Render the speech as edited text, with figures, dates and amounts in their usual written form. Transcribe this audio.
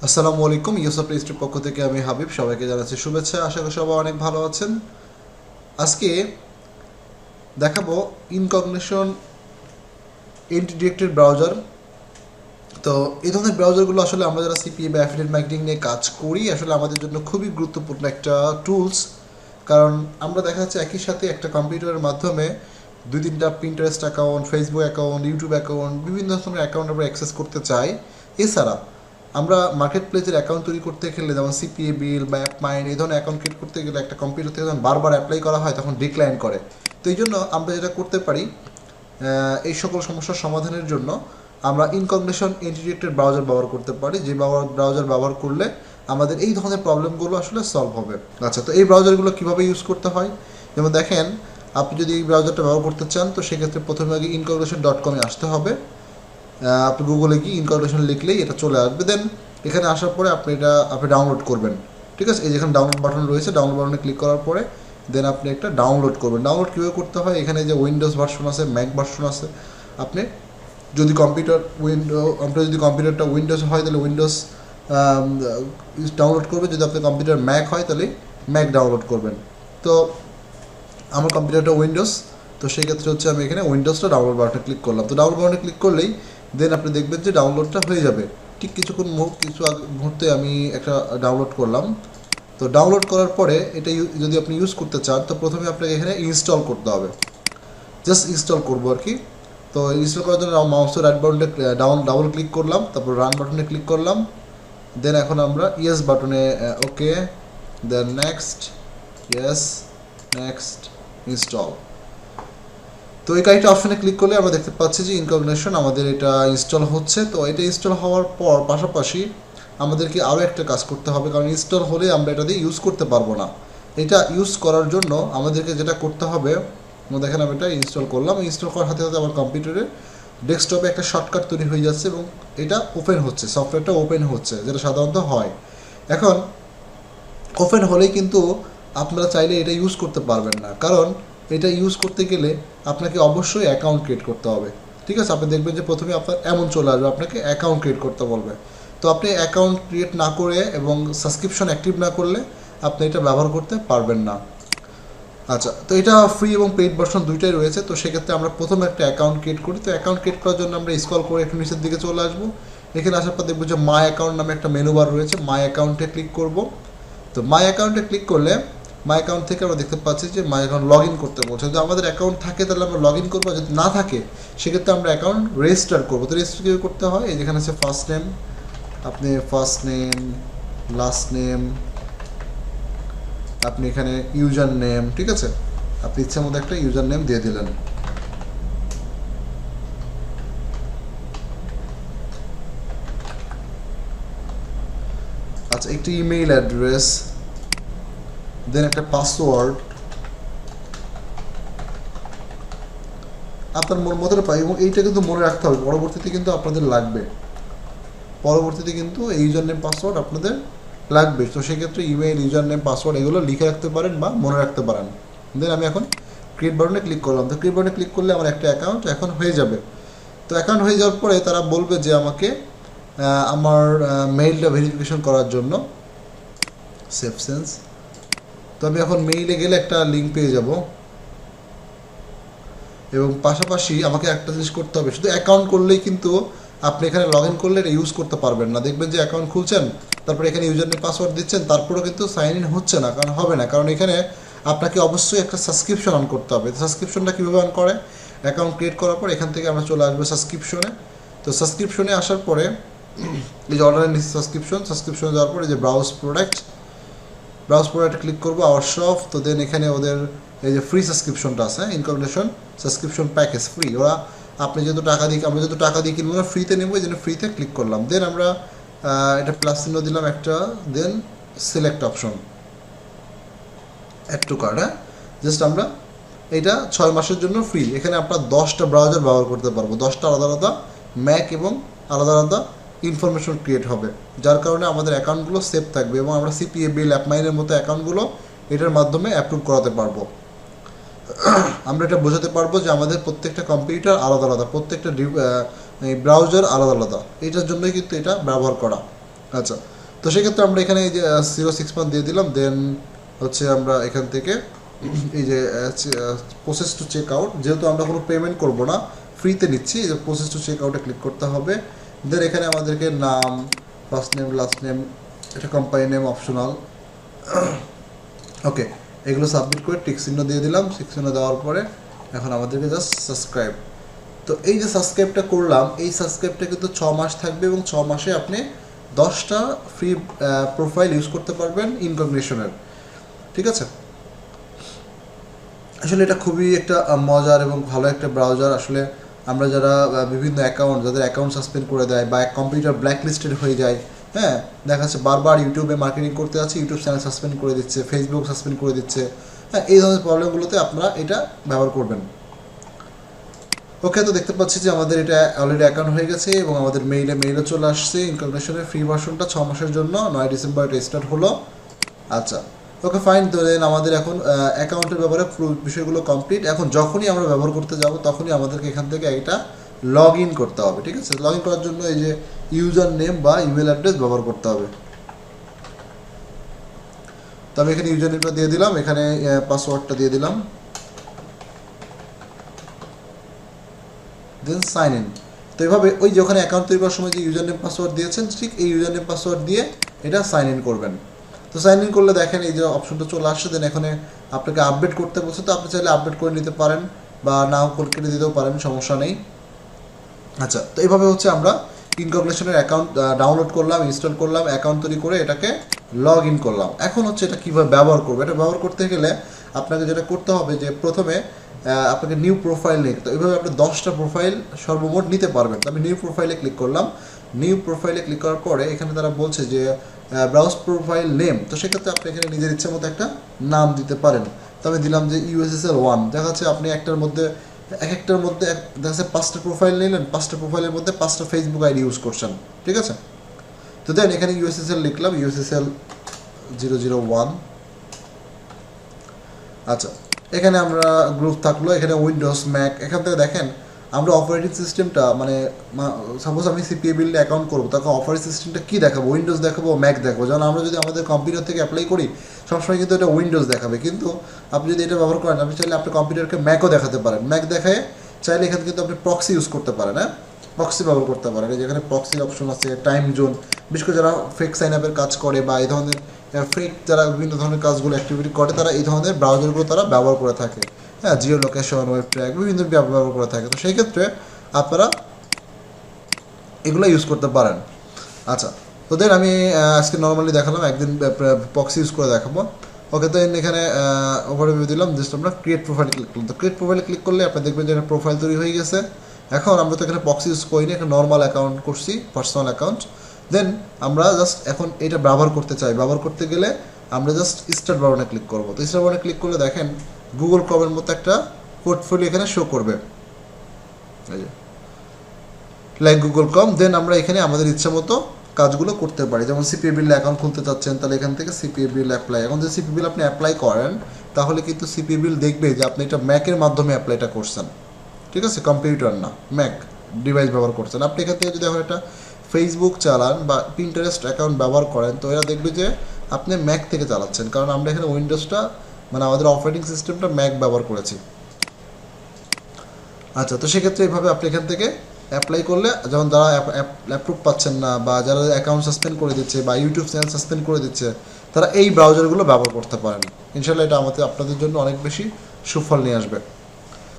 আসসালামু আলাইকুম। ইউসুফ রেজিস্ট্রির পক্ষ থেকে আমি হাবিব, সবাইকে জানাচ্ছি শুভেচ্ছা। আশা করি সবাই অনেক ভালো আছেন। আজকে দেখাবো ইনকগনিশন ইন্টিগ্রেটেড ব্রাউজার। তো এই ধরনের ব্রাউজারগুলো আসলে আমরা যারা সিপিএ বা অ্যাফিলিয়েট মার্কেটিং নিয়ে কাজ করি, আসলে আমাদের জন্য খুবই গুরুত্বপূর্ণ একটা টুলস। কারণ আমরা দেখা যাচ্ছে একই সাথে একটা কম্পিউটারের মাধ্যমে দুই তিনটা Pinterest account, Facebook account, YouTube account, বিভিন্ন ধরনের অ্যাকাউন্ট আমরা অ্যাক্সেস করতে চাই। এছাড়া আমরা মার্কেট প্লেসের অ্যাকাউন্ট তৈরি করতে গেলে, যেমন সিপিএ বিল বা অ্যাপ মাইন, এই ধরনের অ্যাকাউন্ট ক্রিয়েট করতে গেলে একটা কম্পিউটার থেকে যখন বারবার অ্যাপ্লাই করা হয় তখন ডিক্লাইন করে। তো এই জন্য আমরা যেটা করতে পারি, এই সকল সমস্যার সমাধানের জন্য আমরা ইনকগনিশন ইন্টিগ্রেটেড ব্রাউজার ব্যবহার করতে পারি, যে ব্রাউজার ব্যবহার করলে আমাদের এই ধরনের প্রবলেমগুলো আসলে সলভ হবে। আচ্ছা, তো এই ব্রাউজারগুলো কীভাবে ইউজ করতে হয়, যেমন দেখেন, আপনি যদি এই ব্রাউজারটা ব্যবহার করতে চান তো সেক্ষেত্রে প্রথমে আগে incognition.com-এ আসতে হবে। আপনি গুগলে গিয়ে ইনকগনিশন লিখলেই এটা চলে আসবে। দেন এখানে আসার পরে আপনি ডাউনলোড করবেন। ঠিক আছে, এই যেখানে ডাউনলোড বাটন রয়েছে, ডাউনলোড বাটনে ক্লিক করার পরে দেন আপনি একটা ডাউনলোড করবেন। ডাউনলোড কীভাবে করতে হয়, এখানে যে উইন্ডোজ ভার্সন আছে, ম্যাক ভার্সন আছে। আপনি যদি আপনার যদি কম্পিউটারটা উইন্ডোজ হয় তাহলে উইন্ডোজ ডাউনলোড করবেন, যদি আপনার কম্পিউটার ম্যাক হয় তাহলে ম্যাক ডাউনলোড করবেন। তো আমার কম্পিউটারটা উইন্ডোজ, তো সেই ক্ষেত্রে হচ্ছে আমি এখানে উইন্ডোজটা ডাউনলোড বাটনে ক্লিক করলাম। তো ডাউনলোড বাটনে ক্লিক করলেই দেন আপনি দেখবেন যে ডাউনলোডটা হয়ে যাবে। ঠিক কিছু মুহূর্তে আমি একটা ডাউনলোড করলাম। তো ডাউনলোড করার পরে এটা যদি আপনি ইউজ করতে চান তো প্রথমে আপনাকে এখানে ইনস্টল করতে হবে। জাস্ট ইনস্টল করবো আর কি। তো ইনস্টল করার জন্য মাউসের রাইট বাটনে ডাবল ক্লিক করলাম, তারপর রান বাটনে ক্লিক করলাম। দেন এখন আমরা ইয়েস বাটনে okay, then next, yes, next, install. তো এই কয়েকটা অপশনে ক্লিক করলে আমরা দেখতে পাচ্ছি যে ইনকগনিশন আমাদের এটা ইনস্টল হচ্ছে। তো এটা ইনস্টল হওয়ার পর পাশাপাশি আমাদেরকে আরও একটা কাজ করতে হবে, কারণ ইনস্টল হলে আমরা এটা দিয়ে ইউজ করতে পারবো না। এটা ইউজ করার জন্য আমাদেরকে যেটা করতে হবে, দেখেন আমি এটা ইনস্টল করলাম। ইনস্টল করার সাথে সাথে আমার কম্পিউটারে ডেস্কটপে একটা শর্টকাট তৈরি হয়ে যাচ্ছে এবং এটা ওপেন হচ্ছে, সফটওয়্যারটা ওপেন হচ্ছে, যেটা সাধারণত হয়। এখন ওপেন হলেই কিন্তু আপনারা চাইলে এটা ইউজ করতে পারবেন না, কারণ এটা ইউজ করতে গেলে আপনাকে অবশ্যই অ্যাকাউন্ট ক্রিয়েট করতে হবে। ঠিক আছে, আপনি দেখবেন যে প্রথমে আপনার এমন চলে আসবে, আপনাকে অ্যাকাউন্ট ক্রিয়েট করতে বলবে। তো আপনি অ্যাকাউন্ট ক্রিয়েট না করে এবং সাবস্ক্রিপশন অ্যাক্টিভ না করলে আপনি এটা ব্যবহার করতে পারবেন না। আচ্ছা, তো এটা ফ্রি এবং পেইড ভার্সন দুইটাই রয়েছে। তো সেক্ষেত্রে আমরা প্রথমে একটা অ্যাকাউন্ট ক্রিয়েট করি। তো অ্যাকাউন্ট ক্রিয়েট করার জন্য আমরা স্ক্রল করে একটু নিচের দিকে চলে আসবো। এখানে আসার পর দেখবো যে মাই অ্যাকাউন্ট নামে একটা মেনু বার রয়েছে, মাই অ্যাকাউন্টে ক্লিক করব। তো মাই অ্যাকাউন্টে ক্লিক করলে মাই অ্যাকাউন্ট থেকে আমরা দেখতে পাচ্ছি যে মাই অ্যাকাউন্ট লগ ইন করতে বলছে। যদি আমাদের অ্যাকাউন্ট থাকে তাহলে আমরা লগ ইন করবো, যদি না থাকে সেক্ষেত্রে আমরা অ্যাকাউন্ট রেজিস্টার করবো। তো রেজিস্টার কীভাবে করতে হয়, এই যেখানে আছে ফার্স্ট নেম, আপনি ফার্স্ট নেম, লাস্ট নেম, আপনি এখানে ইউজার নেম, ঠিক আছে, আপনি ইচ্ছা মতো একটা ইউজার নেম দিয়ে দিলেন। আচ্ছা, একটি ইমেইল অ্যাড্রেস, দেন একটা পাসওয়ার্ড আপনার মন মতো পাই, এবং এইটা কিন্তু মনে রাখতে হবে, পরবর্তীতে কিন্তু আপনাদের লাগবে, পরবর্তীতে কিন্তু এই ইউজার নেম পাসওয়ার্ড আপনাদের লাগবে। তো সেক্ষেত্রে ইমেইল, ইউজার নেম, পাসওয়ার্ড এগুলো লিখে রাখতে পারেন বা মনে রাখতে পারেন। দেন আমি এখন ক্রিয়েট বাটনে ক্লিক করলাম। তো ক্রিয়েট বাটনে ক্লিক করলে আমার একটা অ্যাকাউন্ট এখন হয়ে যাবে। তো অ্যাকাউন্ট হয়ে যাওয়ার পরে তারা বলবে যে আমাকে আমার মেইলটা ভেরিফিকেশন করার জন্য সেফ সেন্স। তো আমি এখন মেইলে গেলে একটা লিঙ্ক পেয়ে যাব, এবং পাশাপাশি আমাকে একটা জিনিস করতে হবে, শুধু অ্যাকাউন্ট করলেই কিন্তু আপনি এখানে লগ ইন করলে এটা ইউজ করতে পারবেন না। দেখবেন যে অ্যাকাউন্ট খুলছেন, তারপরে এখানে ইউজার নেম পাসওয়ার্ড দিচ্ছেন, তারপরেও কিন্তু সাইন ইন হচ্ছে না, কারণ হবে না, কারণ এখানে আপনাকে অবশ্যই একটা সাবস্ক্রিপশন অন করতে হবে। সাবস্ক্রিপশনটা কীভাবে অন করে, অ্যাকাউন্ট ক্রিয়েট করার পর এখান থেকে আমরা চলে আসবো সাবস্ক্রিপশনে। তো সাবস্ক্রিপশনে আসার পরে এই যে অনলাইন সাবস্ক্রিপশনে যাওয়ার পরে যে ব্রাউজ প্রোডাক্ট ক্লিক করবো, আওয়ার শপ। তো দেন এখানে ওদের এই যে ফ্রি সাবস্ক্রিপশনটা আছে, ইনকগনিশন সাবস্ক্রিপশন প্যাকেজ ফ্রি, ওরা আপনি যেহেতু টাকা দিয়ে, আমরা যেহেতু টাকা দিয়ে কিনবো না, ফ্রিতে নেবো, এই জন্য ফ্রিতে ক্লিক করলাম। দেন আমরা এটা প্লাস চিহ্ন দিলাম একটা, then select option, add to cart. হ্যাঁ, জাস্ট আমরা এটা 6 মাসের জন্য ফ্রি। এখানে আমরা 10টা ব্রাউজার ব্যবহার করতে পারবো, 10টা আলাদা আলাদা ম্যাক এবং আলাদা আলাদা ইনফরমেশন ক্রিয়েট হবে, যার কারণে আমাদের অ্যাকাউন্টগুলো সেভ থাকবে এবং আমরা সিপিএ বিল, অ্যাপমাইনের মতো অ্যাকাউন্টগুলো এটার মাধ্যমে অ্যাপ্রুভ করাতে পারবো। আমরা এটা বোঝাতে পারবো যে আমাদের প্রত্যেকটা কম্পিউটার আলাদা আলাদা, প্রত্যেকটা ব্রাউজার আলাদা আলাদা, এটার জন্যই কিন্তু এটা ব্যবহার করা। আচ্ছা, তো সেক্ষেত্রে আমরা এখানে এই যে 0.6 দিয়ে দিলাম। দেন হচ্ছে আমরা এখান থেকে এই যে প্রসেস টু চেক আউট, যেহেতু আমরা কোনো পেমেন্ট করব না, ফ্রিতে নিচ্ছি, এই যে প্রসেস টু চেক আউটে ক্লিক করতে হবে। দেন এখানে আমাদেরকে নাম, ফার্স্ট নেম, লাস্ট নেম, এটা কোম্পানি নেম অপশনাল, ওকে, এগুলো সাবমিট করে টিক চিহ্ন দিয়ে দিলাম। টিক চিহ্ন দেওয়ার পরে এখন আমাদেরকে জাস্ট সাবস্ক্রাইব। তো এই যে সাবস্ক্রাইবটা করলাম, এই সাবস্ক্রাইবটা কিন্তু 6 মাস থাকবে এবং 6 মাসে আপনি 10টা ফ্রি প্রোফাইল ইউজ করতে পারবেন ইনকগনিশনের। ঠিক আছে, আসলে এটা খুবই একটা মজার এবং ভালো একটা ব্রাউজার। আসলে আমরা যারা বিভিন্ন অ্যাকাউন্ট, যাদের অ্যাকাউন্ট সাসপেন্ড করে দেয় বা কম্পিউটার ব্ল্যাক লিস্টেড হয়ে যায়, হ্যাঁ, দেখা যাচ্ছে বারবার ইউটিউবে মার্কেটিং করতে আছে, ইউটিউব চ্যানেল সাসপেন্ড করে দিচ্ছে, ফেসবুক সাসপেন্ড করে দিচ্ছে, হ্যাঁ, এই ধরনের প্রবলেমগুলোতে আপনারা এটা ব্যবহার করবেন। ওকে, তো দেখতে পাচ্ছি যে আমাদের এটা অলরেডি অ্যাকাউন্ট হয়ে গেছে এবং আমাদের মেইলও চলে আসছে। ইনকগনিশনের ফ্রি ভার্সনটা 6 মাসের জন্য 9 ডিসেম্বর এটা স্টার্ট হলো। আচ্ছা, ওকে ফাইন। তো দেন আমাদের এখন অ্যাকাউন্টের ব্যাপারে পুরো বিষয়গুলো কমপ্লিট। এখন যখনই আমরা ব্যবহার করতে যাব তখনই আমাদেরকে এখান থেকে এটা লগ ইন করতে হবে। ঠিক আছে, লগ ইন করার জন্য এই যে ইউজার নেম বা ইমেল অ্যাড্রেস ব্যবহার করতে হবে। তো আমি এখানে ইউজার নেমটা দিয়ে দিলাম, এখানে পাসওয়ার্ডটা দিয়ে দিলাম, দেন সাইন ইন। তো এইভাবে ওই যে ওখানে অ্যাকাউন্ট তৈরি করার সময় যে ইউজার নেম পাসওয়ার্ড দিয়েছেন, ঠিক এই ইউজার নেম পাসওয়ার্ড দিয়ে এটা সাইন ইন করবেন। তো সাইন ইন করলে দেখেন এই যে অপশনটা চলে আসছে। দেন এখানে আপনাকে আপডেট করতে বলছে, তো আপনি চাইলে আপডেট করে নিতে পারেন বা নাও কেটে দিতেও পারেন, সমস্যা নেই। আচ্ছা, তো এইভাবে হচ্ছে আমরা ইনকগনিশনের অ্যাকাউন্ট ডাউনলোড করলাম, ইনস্টল করলাম, অ্যাকাউন্ট তৈরি করে এটাকে লগ ইন করলাম। এখন হচ্ছে এটা কীভাবে ব্যবহার করবো। এটা ব্যবহার করতে গেলে আপনাকে যেটা করতে হবে যে প্রথমে আপনাকে নিউ প্রোফাইল নিতে, তো এইভাবে আপনি 10টা প্রোফাইল সর্বমোট নিতে পারবেন। তো আমি নিউ প্রোফাইলে ক্লিক করলাম। নিউ প্রোফাইলে ক্লিক করার পরে এখানে তারা বলছে যে ব্রাউজ প্রোফাইল নেম, তো সেক্ষেত্রে আপনি এখানে নিজের ইচ্ছে মতো একটা নাম দিতে পারেন। তো আমি দিলাম যে USSL 1। দেখা যাচ্ছে আপনি একটার মধ্যে দেখা যাচ্ছে 5টা প্রোফাইল নিলেন, 5টা প্রোফাইলের মধ্যে 5টা ফেসবুক আইডি ইউজ করছেন। ঠিক আছে, তো দেন এখানে USSL লিখলাম, USSL 001। আচ্ছা, এখানে আমরা গ্রুপ থাকলো, এখানে উইন্ডোজ, ম্যাক। এখান থেকে দেখেন আমরা অপারেটিং সিস্টেমটা মানে সাপোজ আমি সিপিএ বিল্ডে অ্যাকাউন্ট করবো, তখন অপারেটিং সিস্টেমটা কী দেখাবো, উইন্ডোজ দেখাবো, ম্যাক দেখাবো। যেমন আমরা যদি আমাদের কম্পিউটার থেকে অ্যাপ্লাই করি সবসময় কিন্তু এটা উইন্ডোজ দেখাবে, কিন্তু আপনি যদি এটা ব্যবহার করেন, আপনি চাইলে আপনি কম্পিউটারকে ম্যাকও দেখাতে পারেন। ম্যাক দেখায় চাইলে এখানে কিন্তু আপনি প্রক্সি ইউজ করতে পারেন, হ্যাঁ, প্রক্সি ব্যবহার করতে পারেন। যেখানে প্রক্সির অপশন আছে, টাইম জোন, বিশেষ করে যারা ফেক সাইন আপের কাজ করে বা এই ধরনের ফেক যারা বিভিন্ন ধরনের কাজগুলো অ্যাক্টিভিটি করে, তারা এই ধরনের ব্রাউজারগুলো তারা ব্যবহার করে থাকে, হ্যাঁ, জিও লোকেশন, ওয়েব ট্র্যাক, বিভিন্ন ব্যবহার করে থাকে। তো সেই ক্ষেত্রে আপনারা এগুলো ইউজ করতে পারেন। আচ্ছা, তো দেন আমি আজকে নর্মালি দেখালাম, একদিন প্রক্সি ইউজ করে দেখাবো। ওকে, তো এখানে ওভারভিউ দিলাম, জাস্ট আমরা ক্রিয়েট প্রোফাইল ক্লিক করলাম। তো ক্রিয়েট প্রোফাইলে ক্লিক করলে আপনি দেখবেন যে একটা প্রোফাইল তৈরি হয়ে গেছে। এখন আমরা তো এখানে প্রক্সি ইউজ করিনি, একটা নর্মাল অ্যাকাউন্ট করছি, পার্সোনাল অ্যাকাউন্ট। দেন আমরা জাস্ট এখন এটা ব্যবহার করতে চাই। ব্যবহার করতে গেলে আমরা জাস্ট স্টার্ট বাটনে ক্লিক করবো। তো স্টার্ট বাটনে ক্লিক করলে দেখেন গুগল ক্রোমের মতো একটা পোর্টফোলিও এখানে শো করবে, এই যে লাইক গুগল ক্রোম। দেন আমরা এখানে আমাদের ইচ্ছা মতো কাজগুলো করতে পারি। যেমন সিপিএ বিল অ্যাকাউন্ট খুলতে চাচ্ছেন, তাহলে এখান থেকে সিপিএ বিল অ্যাপ্লাই। এখন যদি সিপিএ বিল আপনি অ্যাপ্লাই করেন, তাহলে কিন্তু সিপিএ বিল দেখবে যে আপনি এটা ম্যাকের মাধ্যমে অ্যাপ্লাইটা করছেন। ঠিক আছে, কম্পিউটার না, ম্যাক ডিভাইস ব্যবহার করছেন। আপনি এখান থেকে যদি এখন একটা ফেসবুক চালান বা পিন্টারেস্ট অ্যাকাউন্ট ব্যবহার করেন, তো এরা দেখবে যে আপনি ম্যাক থেকে চালাচ্ছেন, কারণ আমরা এখানে উইন্ডোজটা মানে আমাদের অপারেটিং সিস্টেমটা ম্যাক ব্যবহার করেছি। আচ্ছা, তো সেক্ষেত্রে এইভাবে আপনি এখান থেকে অ্যাপ্লাই করলে, যেমন যারা অ্যাপ্রুভ পাচ্ছেন না বা যারা অ্যাকাউন্ট সাসপেন্ড করে দিচ্ছে বা ইউটিউব চ্যানেল সাসপেন্ড করে দিচ্ছে, তারা এই ব্রাউজারগুলো ব্যবহার করতে পারেন। ইনশাআল্লাহ এটা আপনাদের জন্য অনেক বেশি সুফল নিয়ে আসবে।